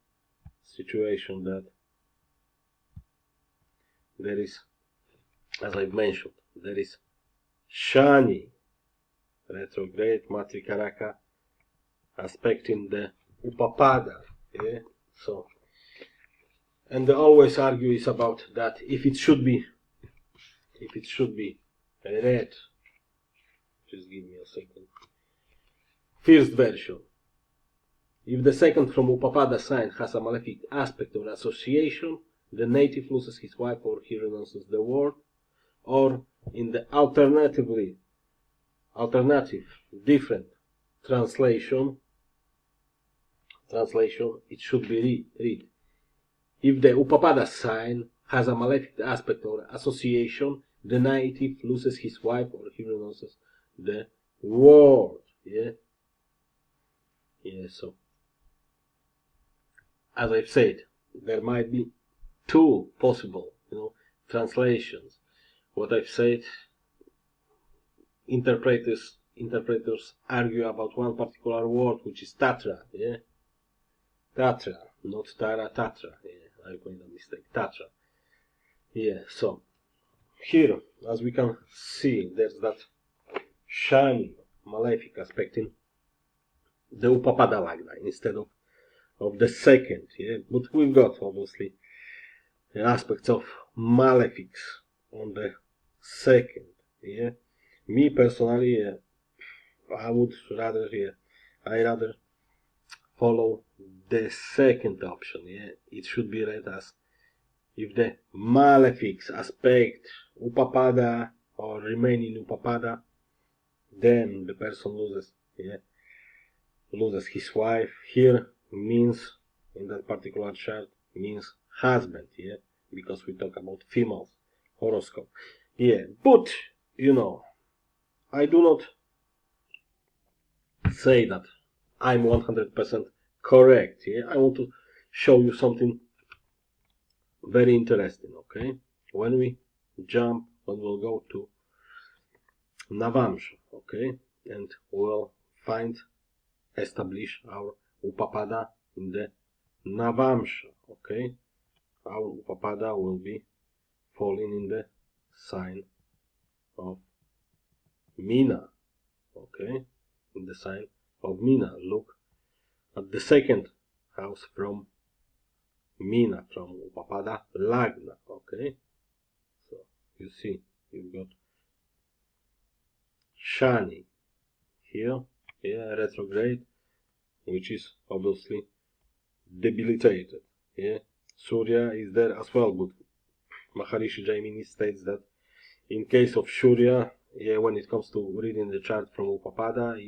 situation that there is, as I've mentioned, there is Shani, retrograde, Matrikaraka, aspecting the Upapada, yeah, so, and they always argue is about that if it should be read, just give me a second, first version, if the second from Upapada sign has a malefic aspect or association, the native loses his wife or he renounces the world, or in the alternative, different translation, it should be read. If the Upapada sign has a malefic aspect or association, the native loses his wife or he renounces the world. Yeah? Yeah, so as I've said, there might be two possible, translations. What I've said, interpreters argue about one particular word, which is Tatra. Yeah, Tatra, not Tara, Tatra. Yeah, I made a mistake. Tatra. Yeah, so here, as we can see, there's that shiny, malefic aspect in the Upapada Lagna instead of the second. Yeah, but we've got obviously the aspects of malefics on the second. Yeah, me personally, I would rather I rather follow the second option. Yeah, it should be read as if the malefics aspect Upapada or remain in Upapada, then the person loses his wife. Here means in that particular chart means husband. Yeah, because we talk about females horoscope. Yeah, but I do not say that I'm 100% correct. Yeah, I want to show you something very interesting. Okay, when we'll go to Navamsha, okay, and we'll establish our Upapada in the Navamsha, okay. Our Upapada will be falling in the sign of Meena, okay, in the sign of Meena. Look at the second house from Meena, from Upapada Lagna, okay. So you see, you've got Shani here, retrograde, which is obviously debilitated. Yeah, Surya is there as well, but Maharishi Jaimini states that in case of Surya, when it comes to reading the chart from Upapada,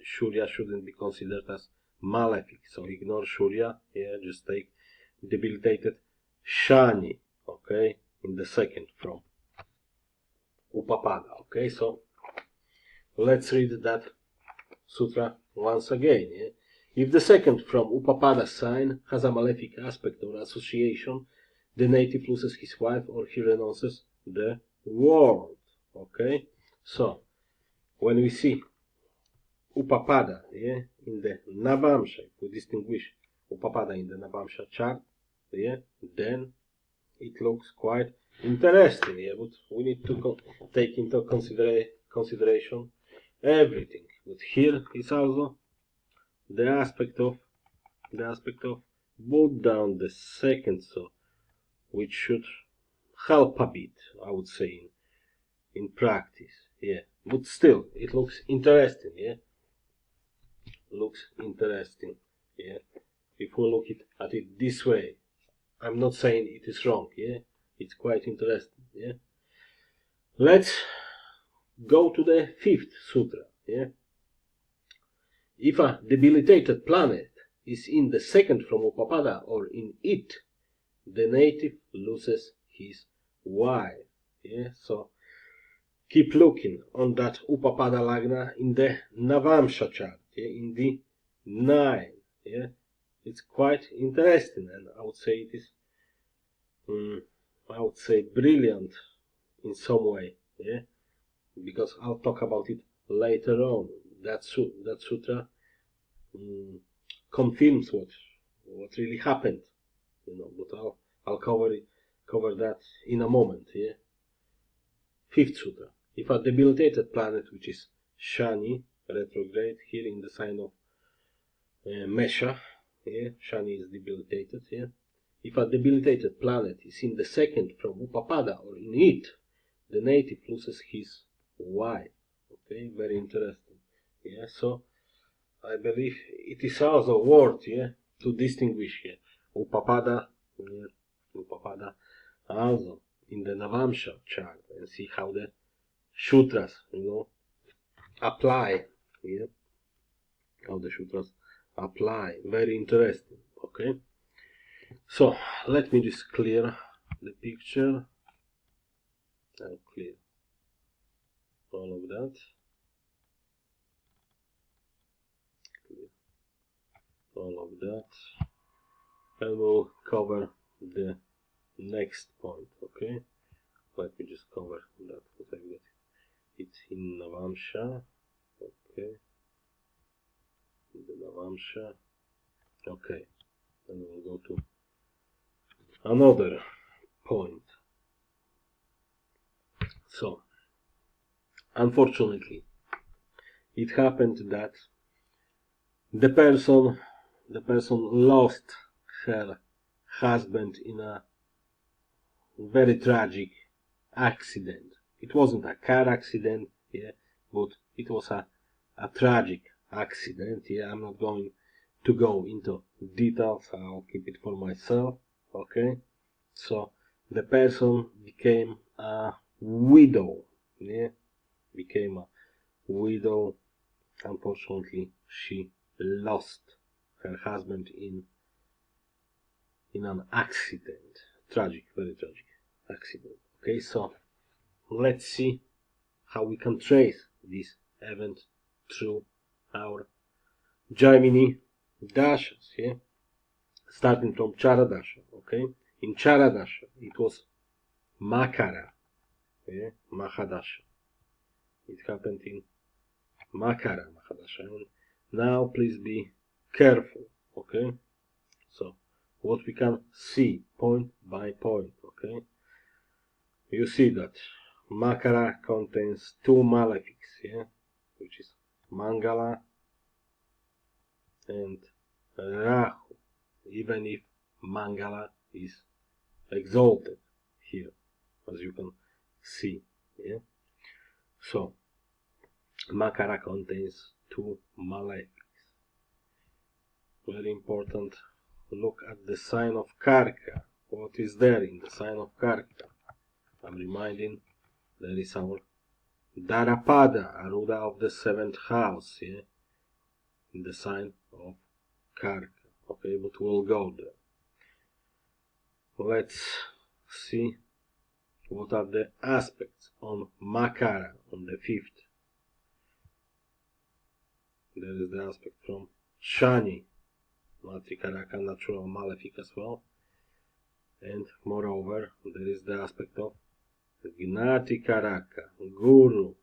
Surya shouldn't be considered as malefic. So ignore Surya, just take debilitated Shani, okay, in the second from Upapada, okay. So let's read that sutra once again. Yeah? If the second from Upapada sign has a malefic aspect or association, the native loses his wife or he renounces the world. Okay, so when we see Upapada, in the Navamsha, if we distinguish Upapada in the Navamsha chart, then it looks quite interesting. But we need to take into consideration everything. But here is also the aspect of Buddha on the second, so which should help a bit, I would say, in practice. But still, it looks interesting. Looks interesting. If we look at it this way, I'm not saying it is wrong. It's quite interesting. Let's go to the fifth sutra. If a debilitated planet is in the second from Upapada or in it, the native loses his wife. So keep looking on that Upapada Lagna in the Navamsha chart, in the 9. It's quite interesting, and I would say it is brilliant in some way. because I'll talk about it later on. That sutra confirms what really happened, but I'll cover that in a moment. Yeah. Fifth sutra. If a debilitated planet, which is Shani, retrograde here in the sign of Mesha, yeah, Shani is debilitated. Yeah. If a debilitated planet is in the second from Upapada or in it, the native loses his wife. Okay, very interesting. Yeah, so I believe it is also worth, yeah, to distinguish here Upapada, yeah, Upapada also in the Navamsha chart and see how the sutras, apply, yeah, how the sutras apply. Very interesting. Okay, so let me just clear the picture. I'll clear all of that. Clear all of that. And we'll cover the next point. Okay, let me just cover that because I've got it in Navamsha. Okay, the Navamsha. Okay, and we'll go to another point. So, unfortunately, it happened that the person lost her husband in a very tragic accident. It wasn't a car accident, yeah, but it was a tragic accident. Yeah, I'm not going to go into details. I'll keep it for myself. Okay, so the person became a widow. Yeah, became a widow. Unfortunately, she lost her husband in an accident. Tragic, very tragic accident. Okay, so let's see how we can trace this event through our Jaimini Dashas, yeah? Starting from Chara Dasha, okay? In Chara Dasha, it was Makara, yeah? Mahadasha. It happened in Makara Mahadasha. And now please be careful, okay? So, what we can see point by point, okay? You see that Makara contains two malefics, yeah? Which is Mangala and Rahu, even if Mangala is exalted here, as you can see. Yeah? So, Makara contains two malefics. Very important. Look at the sign of Karka. What is there in the sign of Karka? I'm reminding there is our Darapada, Aruda of the seventh house, yeah? In the sign of Karka. Okay, but we'll go there. Let's see what are the aspects on Makara on the 5th. There is the aspect from Shani, Matrikaraka, natural malefic as well. And moreover, there is the aspect of Gnati Karaka, Guru,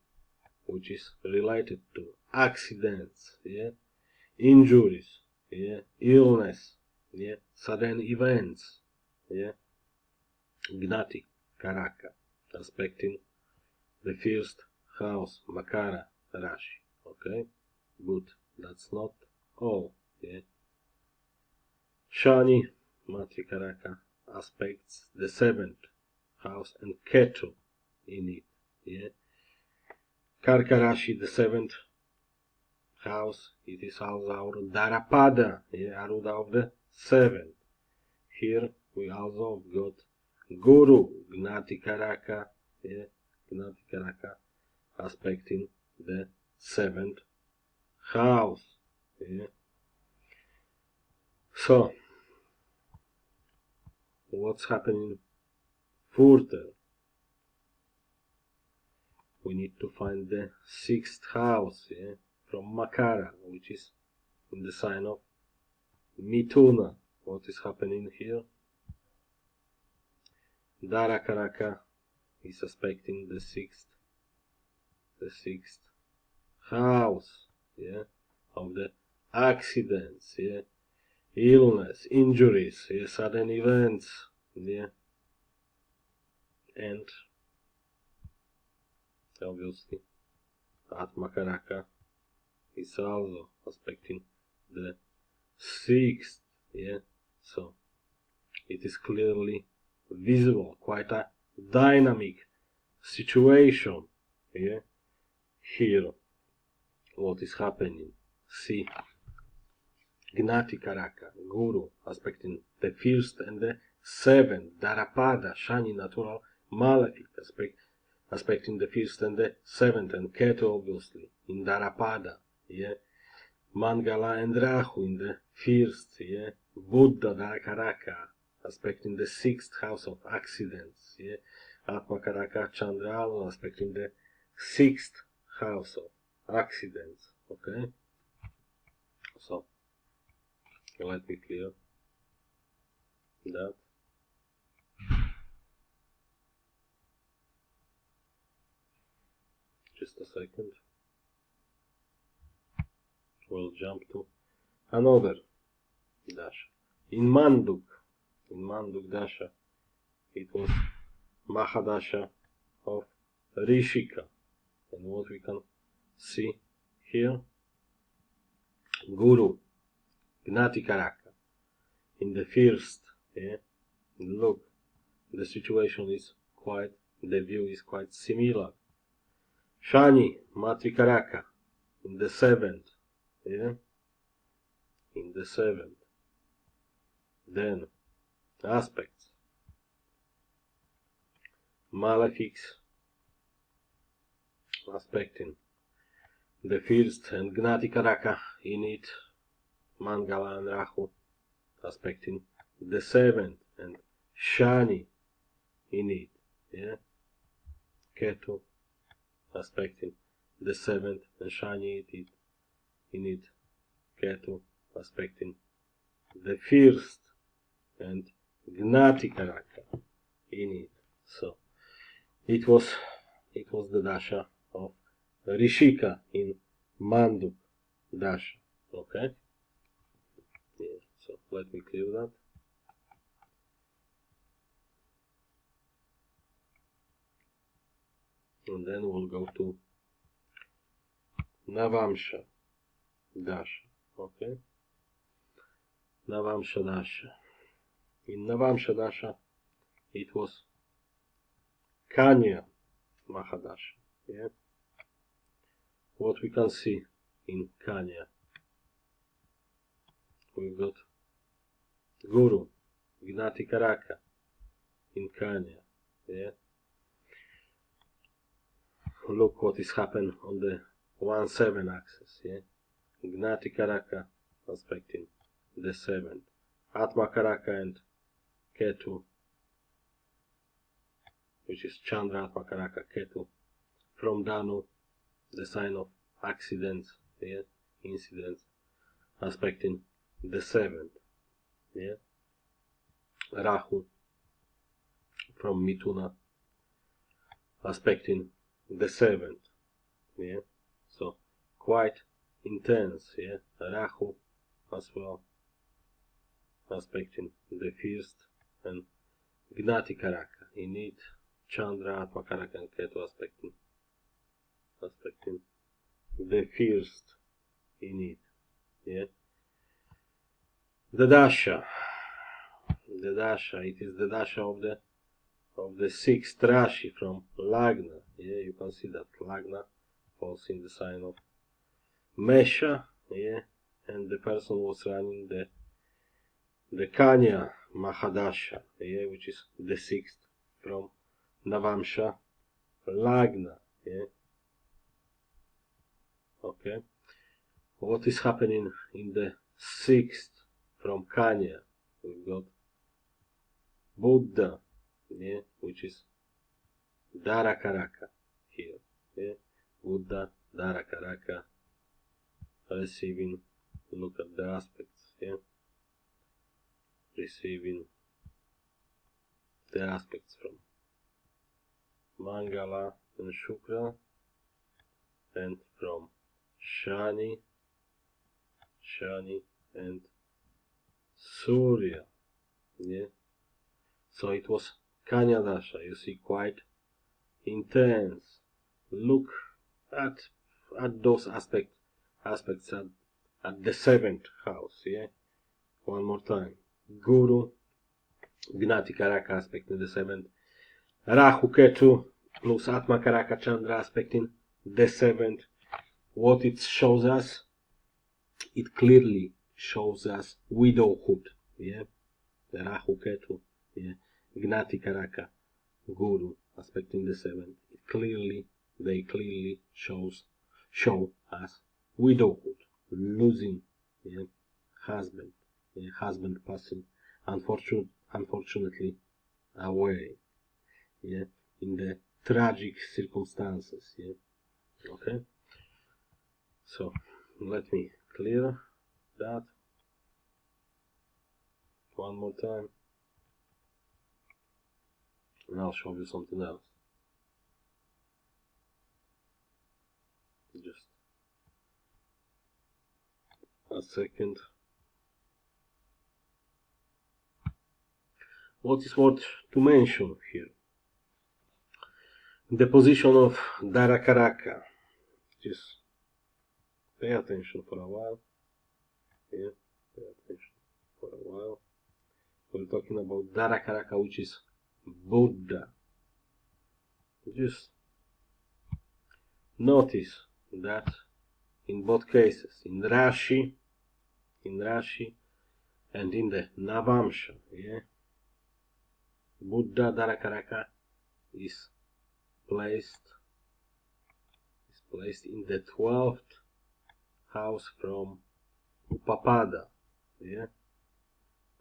which is related to accidents, yeah, injuries, yeah, illness, yeah, sudden events, yeah, Gnati Karaka, aspecting the first house, Makara Rashi, okay, but that's not all, yeah. Shani Matrikaraka aspects the seventh house and Ketu in it, yeah. Karkarashi, the seventh house, it is also our Darapada, yeah, Aruda of the seventh. Here we also got Guru, Gnati Karaka, yeah, Gnati Karaka, aspecting the seventh house, yeah. So, what's happening further? We need to find the sixth house, yeah, from Makara, which is in the sign of Mithuna. What is happening here? Darakaraka is aspecting the sixth the sixth house, yeah, of the accidents, yeah, illness, injuries, yeah, sudden events, yeah, and obviously Atma Karaka is also aspecting the sixth, yeah, so it is clearly visible, quite a dynamic situation, yeah, here, what is happening. See, Gnati Karaka, Guru, aspecting the first and the seventh, Darapada, Shani, natural, Malefic, aspecting the first and the seventh, and Ketu, obviously, in Darapada, yeah, Mangala and Rahu in the first, yeah, Buddha, Darakaraka, aspecting the sixth house of accidents, yeah, Atma Karaka, Chandrala, aspecting the sixth house of accidents, okay? So, let me clear that. Just a second. We'll jump to another Dasha. In Manduk Dasha, it was Mahadasha of Rishika. And what we can see here, Guru, Gnati Karaka, in the first, yeah, look, the situation is quite, the view is quite similar. Shani, Matrikaraka, in the seventh, yeah, in the seventh. Then, aspects, Malefics, aspecting the first, and Gnati Karaka in it, Mangala and Rahu, aspecting the seventh, and Shani in it, yeah, Ketu, aspecting the seventh, and Shani in it, Ketu, aspecting the first, and Gnati Karaka in it. So it was the Dasha of Rishika in Manduk Dasha. Okay? Yeah, so let me clear that. And then we'll go to Navamsha Dasha. Okay? Navamsha Dasha. In Navamsha Dasha, it was Kanya Mahadasha. Yeah? What we can see in Kanya, we've got Guru, Gnati Karaka in Kanya. Yeah? Look what is happened on the 1-7 axis. Yeah? Gnati Karaka aspecting the 7th. Atma Karaka and Ketu, which is Chandra Atma Karaka Ketu, from Danu, the sign of accidents, yeah? Incidents, aspecting the 7th. Yeah? Rahu from Mituna, aspecting the 7th. Yeah? So quite intense, yeah? Rahu as well, aspecting the first, and Gnati Karaka in it, Chandra Atma Karaka and Ketu aspecting the first in it. Yeah? The Dasha, it is the Dasha of the sixth Rashi from Lagna. Yeah, you can see that Lagna falls in the sign of Mesha, yeah, and the person was running the Kanya Mahadasha, yeah, which is the sixth from Navamsha Lagna, yeah. Okay. What is happening in the sixth from Kanya? We've got Buddha, yeah, which is Darakaraka here, yeah. Buddha, Darakaraka, receiving, look at the aspects, yeah. Receiving the aspects from Mangala and Shukra, and from Shani and Surya. Yeah. So it was Kanya Dasha, you see, quite intense. Look at those aspects at the seventh house. Yeah. One more time. Guru, Gnati Karaka aspect in the seventh. Rahu Ketu plus Atma Karaka Chandra aspect in the seventh. What it shows us? It clearly shows us widowhood. Yeah. The Rahu Ketu. Yeah. Gnati Karaka Guru aspect in the seventh. They clearly show us widowhood, losing, yeah, husband, yeah, husband passing unfortunately away, yeah, in the tragic circumstances, yeah. Okay, so let me clear that one more time, and I'll show you something else. Just a second. What is worth to mention here? The position of Darakaraka. Just pay attention for a while. Yeah, pay attention for a while. We're talking about Darakaraka, which is Buddha. Just notice that in both cases, in Rashi, and in the Navamsha, yeah, Buddha Darakaraka is placed in the 12th house from Upapada, yeah,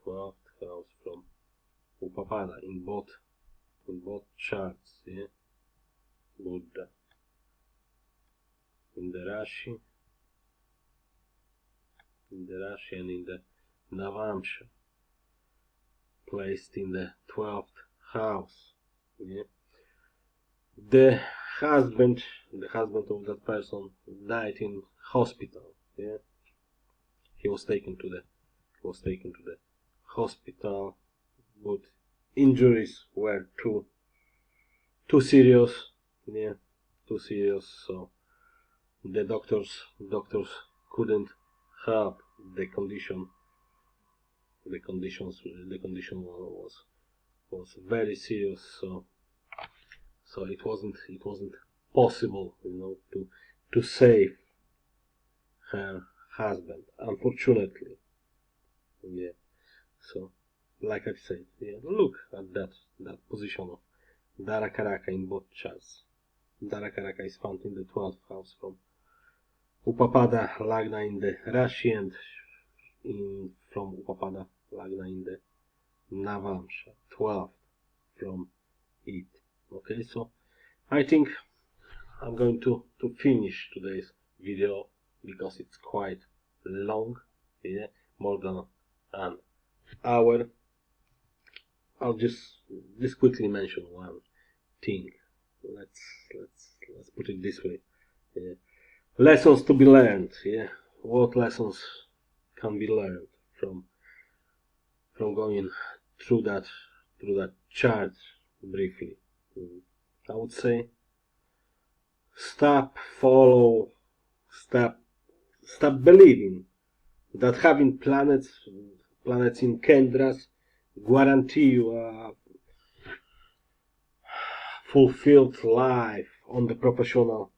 12th house from Upapada in both charts, yeah, Buddha in the Rashi and in the Navamsha, placed in the 12th house, yeah. The husband of that person died in hospital, yeah. He was taken to the hospital, but injuries were too serious, yeah, too serious, so the doctors couldn't help the condition. The condition was very serious, so it wasn't possible, to save her husband, unfortunately. Yeah. So, like I said, yeah, look at that position of Darakaraka in both charts. Darakaraka is found in the 12th house from Upapada Lagna in the Rashi and from Upapada Lagna in the Navamsha, 12th from it. Okay, so I think I'm going to finish today's video because it's quite long, yeah, more than an hour. I'll just quickly mention one thing. Let's put it this way. Yeah. Lessons to be learned. Yeah, what lessons can be learned from going through that chart briefly? I would say stop believing that having planets in Kendras guarantee you a fulfilled life on the professional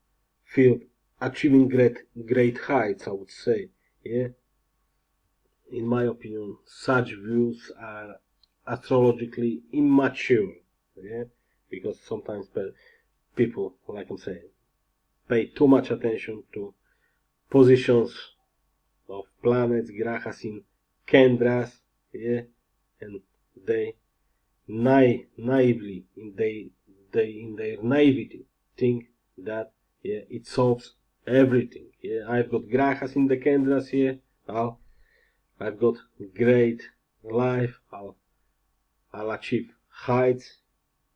field, achieving great heights, I would say. Yeah, in my opinion, such views are astrologically immature. Yeah, because sometimes people, like I'm saying, pay too much attention to positions of planets, grahas in Kendras, yeah, and they naively, in their naivety, think that, yeah, it solves everything. Yeah, I've got grahas in the Kendras here. I've got great life. I'll achieve heights.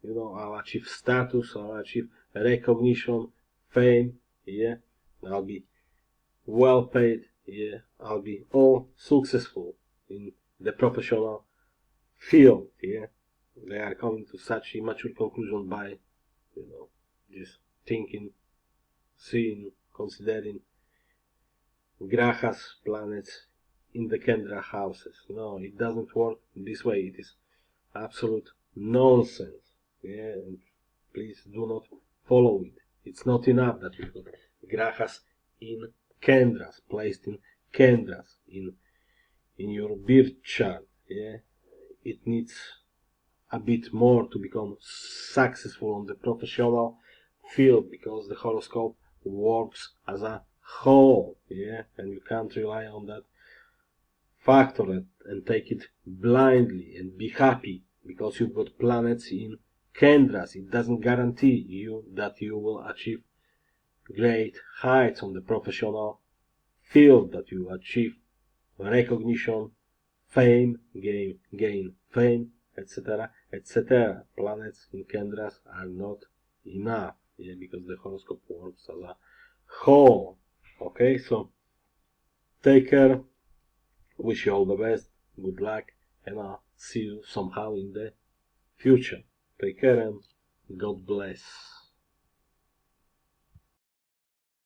I'll achieve status. I'll achieve recognition, fame. Yeah, I'll be well paid, yeah, I'll be all successful in the professional field, yeah. They are coming to such immature conclusion by, just thinking, seeing, considering Graha's planets in the K.N.Rao houses. No, it doesn't work this way. It is absolute nonsense. Yeah, and please do not follow it. It's not enough that you've got Grahas in K.N.Raos, placed in K.N.Raos, in your birth chart. Yeah, it needs a bit more to become successful on the professional field, because the horoscope works as a whole, yeah, and you can't rely on that factor and take it blindly and be happy because you've got planets in K.N.Raos. It doesn't guarantee you that you will achieve great heights on the professional field, that you achieve recognition, fame, gain fame, etc., etc. Planets in K.N.Raos are not enough, yeah, because the horoscope works as a whole. Okay, so take care, wish you all the best, good luck, and I'll see you somehow in the future. Take care and God bless.